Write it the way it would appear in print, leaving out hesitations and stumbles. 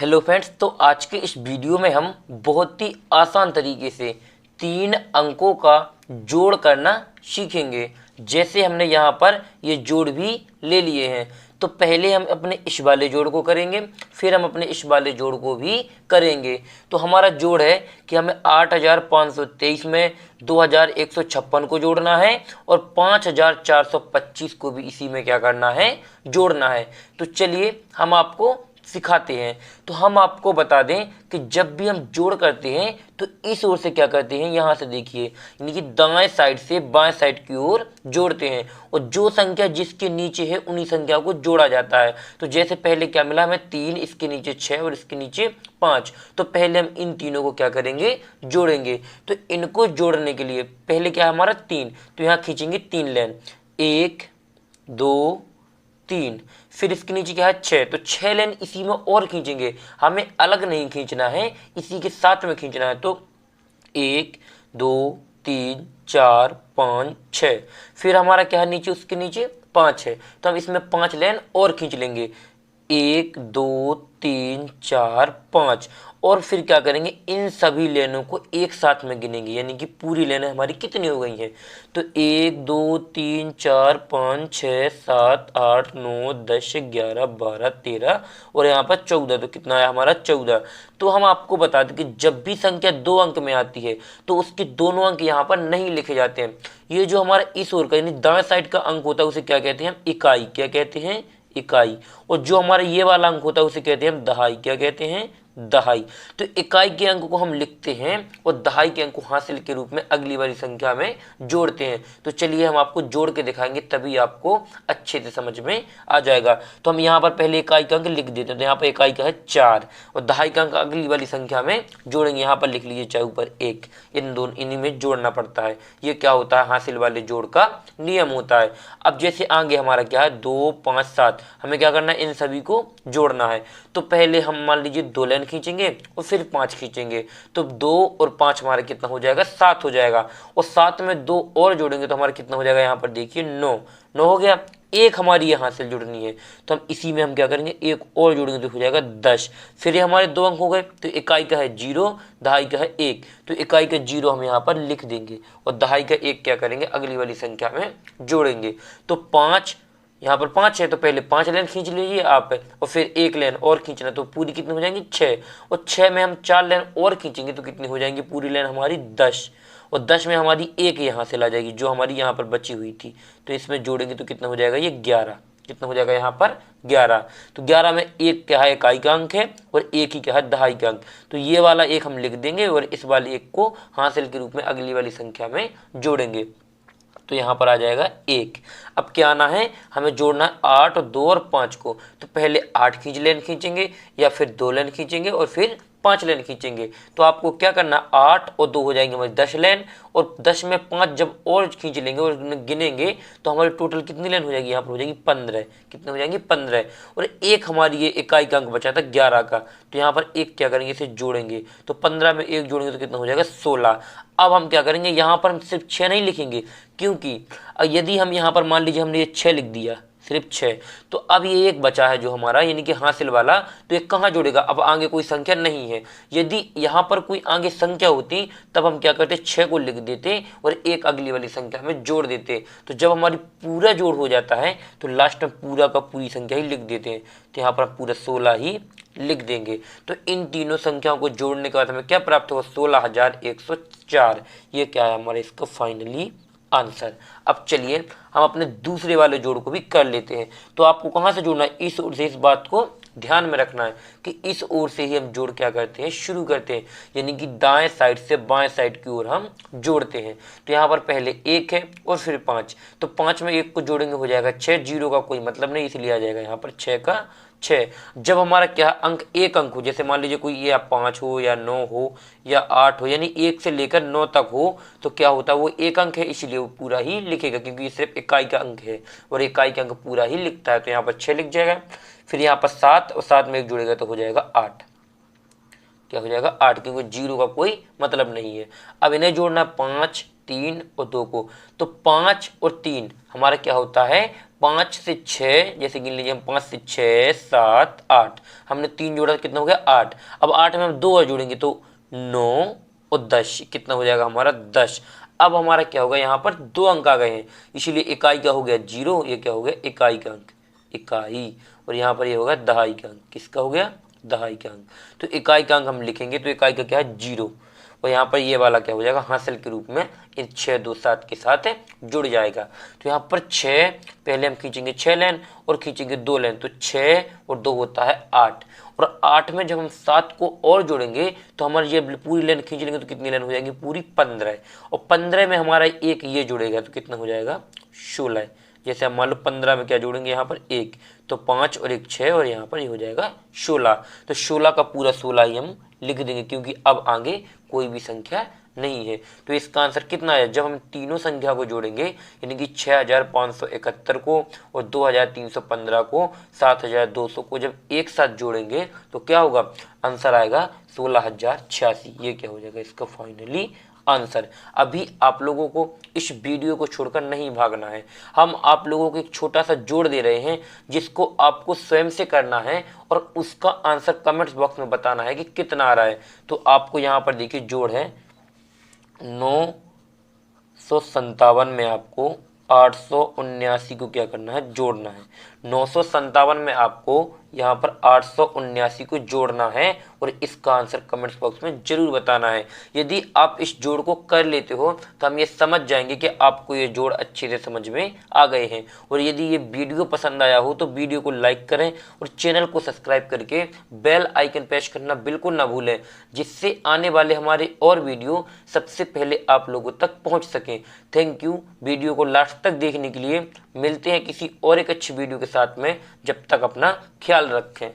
Hello friends, तो आज के इस वीडियो में हम बहुत ही आसान तरीके से 3 अंकों का जोड़ करना सीखेंगे। जैसे हमने यहाँ पर ये जोड़ भी ले लिए हैं, तो पहले हम अपने इस वाले जोड़ को करेंगे, फिर हम अपने इस वाले जोड़ को भी करेंगे। तो हमारा जोड़ है कि हमें 8523 में 2156 को जोड़ना है और 5425 को भी इसी में क्या करना है, जोड़ना है। तो चलिए हम आपको सिखाते हैं। तो हम आपको बता दें कि जब भी हम जोड़ करते हैं तो इस ओर से क्या करते हैं, यहाँ से देखिए, यानी कि दाएं साइड से बाएं साइड की ओर जोड़ते हैं और जो संख्या जिसके नीचे है उन्हीं संख्या को जोड़ा जाता है। तो जैसे पहले क्या मिला हमें 3, इसके नीचे 6 और इसके नीचे 5। तो पहले हम इन तीनों को क्या करेंगे, जोड़ेंगे। तो इनको जोड़ने के लिए पहले क्या है हमारा 3, तो यहाँ खींचेंगे 3 लाइन, 1 2 3। फिर इसके नीचे क्या है 6, तो 6 लाइन इसी में और खींचेंगे, हमें अलग नहीं खींचना है, इसी के साथ में खींचना है। तो 1 2 3 4 5 6। फिर हमारा क्या है नीचे, उसके नीचे 5 है, तो हम इसमें 5 लाइन और खींच लेंगे, 1 2 3 4 5। और फिर क्या करेंगे, इन सभी लेनों को एक साथ में गिनेंगे, यानी कि पूरी लेनें हमारी कितनी हो गई हैं। तो 1 2 3 4 5 6 7 8 9 10 11 12 13 और यहाँ पर 14। तो कितना है हमारा 14। तो हम आपको बता दें कि जब भी संख्या 2 अंक में आती है तो उसके दोनों अंक यहाँ पर नहीं लिखे जाते हैं। ये जो हमारा इस ओर का यानी दाएं साइड का अंक होता है उसे क्या कहते हैं, हम इकाई। क्या कहते हैं, इकाई। और जो हमारा ये वाला अंक होता है उसे कहते हैं हम दहाई। क्या कहते हैं, दहाई। तो इकाई के अंक को हम लिखते हैं और दहाई के अंक को हासिल के रूप में अगली वाली संख्या में जोड़ते हैं। तो चलिए हम आपको जोड़ के दिखाएंगे, तभी आपको अच्छे से समझ में आ जाएगा। तो हम यहाँ पर पहले इकाई का अंक लिख देते हैं। तो यहाँ पर इकाई का है 4 और दहाई का अंक अगली वाली संख्या में जोड़ेंगे। यहाँ पर लिख लीजिए चाहे ऊपर 1। इन दोनों इन्हीं में जोड़ना पड़ता है। ये क्या होता है, हासिल वाले जोड़ का नियम होता है। अब जैसे आगे हमारा क्या है 2 5 7, हमें क्या करना है, इन सभी को जोड़ना है। तो पहले हम मान लीजिए 2 लाइन खींचेंगे और फिर 5 खींचेंगे। तो 2 और 5 हमारा कितना हो जाएगा, 7 हो जाएगा। और 7 में 2 और जोड़ेंगे तो हमारा कितना हो जाएगा, यहाँ पर देखिए 9 हो गया। एक हमारी ये हासिल जुड़नी है, तो हम इसी में हम क्या करेंगे, एक और जोड़ेंगे तो हो जाएगा 10। फिर ये हमारे 2 अंक हो गए। तो इकाई का है 0, दहाई का है 1। तो इकाई का 0 हम यहाँ पर लिख देंगे और दहाई का 1 क्या करेंगे, अगली वाली संख्या में जोड़ेंगे। तो 5, यहाँ पर 5 है तो पहले 5 लाइन खींच लीजिए आप और फिर 1 लाइन और खींचना। तो पूरी कितनी हो जाएंगी, 6। और 6 में हम 4 लाइन और खींचेंगे तो कितनी हो जाएंगी, पूरी लाइन हमारी 10। और 10 में हमारी 1 यहाँ से ला जाएगी जो हमारी यहाँ पर बची हुई थी। तो इसमें जोड़ेंगे तो कितना हो जाएगा, ये 11। कितना हो जाएगा यहाँ पर 11। तो 11 में 1 क्या है, इकाई का अंक है और 1 ही क्या है, दहाई का अंक। तो ये वाला 1 हम लिख देंगे और इस वाले 1 को हासिल के रूप में अगली वाली संख्या में जोड़ेंगे। तो यहाँ पर आ जाएगा 1। अब क्या आना है, हमें जोड़ना है 8 और 2 और 5 को। तो पहले 8 लाइन खींचेंगे या फिर 2 लाइन खींचेंगे और फिर 5 लाइन खींचेंगे। तो आपको क्या करना, 8 और 2 हो जाएंगे हमारी 10 लाइन और 10 में 5 जब और खींच लेंगे और गिनेंगे तो हमारी टोटल कितनी लाइन हो जाएगी, यहाँ पर हो जाएगी 15। कितने हो जाएंगी, 15। और एक हमारी ये इकाई का अंक बचा था 11 का, तो यहाँ पर एक क्या करेंगे, इसे जोड़ेंगे। तो 15 में 1 जोड़ेंगे तो कितना हो जाएगा, 16। अब हम क्या करेंगे, यहाँ पर हम सिर्फ 6 नहीं लिखेंगे, क्योंकि यदि हम यहाँ पर मान लीजिए हमने ये 6 लिख दिया, सिर्फ 6, तो अब ये एक बचा है जो हमारा यानी कि हासिल वाला, तो ये कहाँ जोड़ेगा, अब आगे कोई संख्या नहीं है। यदि यहाँ पर कोई आगे संख्या होती तब हम क्या करते, 6 को लिख देते और एक अगली वाली संख्या में जोड़ देते। तो जब हमारी पूरा जोड़ हो जाता है तो लास्ट में पूरा का पूरी संख्या ही लिख देते हैं। तो यहाँ पर पूरा 16 ही लिख देंगे। तो इन तीनों संख्याओं को जोड़ने के बाद हमें क्या प्राप्त होगा, 16,104। ये क्या है हमारा इसका फाइनली आंसर। अब चलिए हम अपने दूसरे वाले जोड़ को भी कर लेते हैं। तो आपको कहाँ से जोड़ना है, इस ओर से। इस बात को ध्यान में रखना है कि इस ओर से ही हम जोड़ क्या करते हैं, शुरू करते हैं, यानी कि दाएं साइड से बाएं साइड की ओर हम जोड़ते हैं। तो यहाँ पर पहले 1 है और फिर 5, तो 5 में 1 को जोड़ेंगे हो जाएगा 6। 0 का कोई मतलब नहीं, इसलिए आ जाएगा यहाँ पर 6 का 6। जब हमारा क्या अंक एक अंक हो, जैसे मान लीजिए कोई या 5 हो या 9 हो या 8 हो, यानी 1 से लेकर 9 तक हो, तो क्या होता है, वो एक अंक है इसलिए वो पूरा ही लिखेगा, क्योंकि ये सिर्फ इकाई का अंक है और इकाई का अंक पूरा ही लिखता है। तो यहाँ पर 6 लिख जाएगा। फिर यहाँ पर 7 और 7 में 1 जुड़ेगा तो हो जाएगा 8। क्या हो जाएगा, 8, क्योंकि 0 का कोई मतलब नहीं है। अब इन्हें जोड़ना 5 3 और 2 को, तो 5 और 3 हमारा क्या होता है 5 से 6, जैसे गिन लीजिए हम 5 से 6 7 8, हमने 3 जोड़ा तो कितना हो गया 8। अब 8 में हम 2 और जोड़ेंगे तो 9 और 10, कितना हो जाएगा हमारा 10। अब हमारा क्या होगा यहाँ पर 2 अंक आ गए हैं, इसीलिए इकाई का हो गया 0, ये क्या हो गया इकाई का अंक, इकाई, और यहाँ पर ये होगा दहाई का अंक, किसका हो गया दहाई का अंक। तो इकाई का अंक हम लिखेंगे तो इकाई का क्या है 0, और यहाँ पर ये वाला क्या हो जाएगा हासिल के रूप में इन 6 2 7 के साथ जुड़ जाएगा। तो यहाँ पर 6 पहले हम खींचेंगे 6 लाइन और खींचेंगे 2 लाइन, तो 6 और 2 होता है 8, और 8 में जब हम 7 को और जोड़ेंगे तो हमारी ये पूरी लाइन खींच लेंगे तो कितनी लाइन हो जाएगी पूरी 15, और 15 में हमारा एक ये जुड़ेगा तो कितना हो जाएगा 16। जैसे हम मान लो 15 में क्या जोड़ेंगे यहाँ पर 1, तो 5 और 1 6, और यहाँ पर ये हो जाएगा 16, तो 16 का पूरा 16 ही हम लिख देंगे क्योंकि अब आगे कोई भी संख्या नहीं है। तो इसका आंसर कितना है, जब हम तीनों संख्या को जोड़ेंगे यानी कि 6571 को और 2315 को 7200 को जब एक साथ जोड़ेंगे तो क्या होगा आंसर आएगा 16086, ये क्या हो जाएगा इसका फाइनली आंसर। अभी आप लोगों को इस वीडियो को छोड़कर नहीं भागना है, हम आप लोगों को एक छोटा सा जोड़ दे रहे हैं जिसको आपको स्वयं से करना है और उसका आंसर कमेंट्स बॉक्स में बताना है कि कितना आ रहा है। तो आपको यहाँ पर देखिए जोड़ है 957 में आपको 879 को क्या करना है जोड़ना है, 957 में आपको यहाँ पर 879 को जोड़ना है और इसका आंसर कमेंट्स बॉक्स में जरूर बताना है। यदि आप इस जोड़ को कर लेते हो तो हम ये समझ जाएंगे कि आपको ये जोड़ अच्छे से समझ में आ गए हैं। और यदि ये वीडियो पसंद आया हो तो वीडियो को लाइक करें और चैनल को सब्सक्राइब करके बेल आइकन प्रेस करना बिल्कुल ना भूलें, जिससे आने वाले हमारे और वीडियो सबसे पहले आप लोगों तक पहुँच सकें। थैंक यू वीडियो को लास्ट तक देखने के लिए। मिलते हैं किसी और एक अच्छी वीडियो के साथ में, जब तक अपना ख्याल रखें।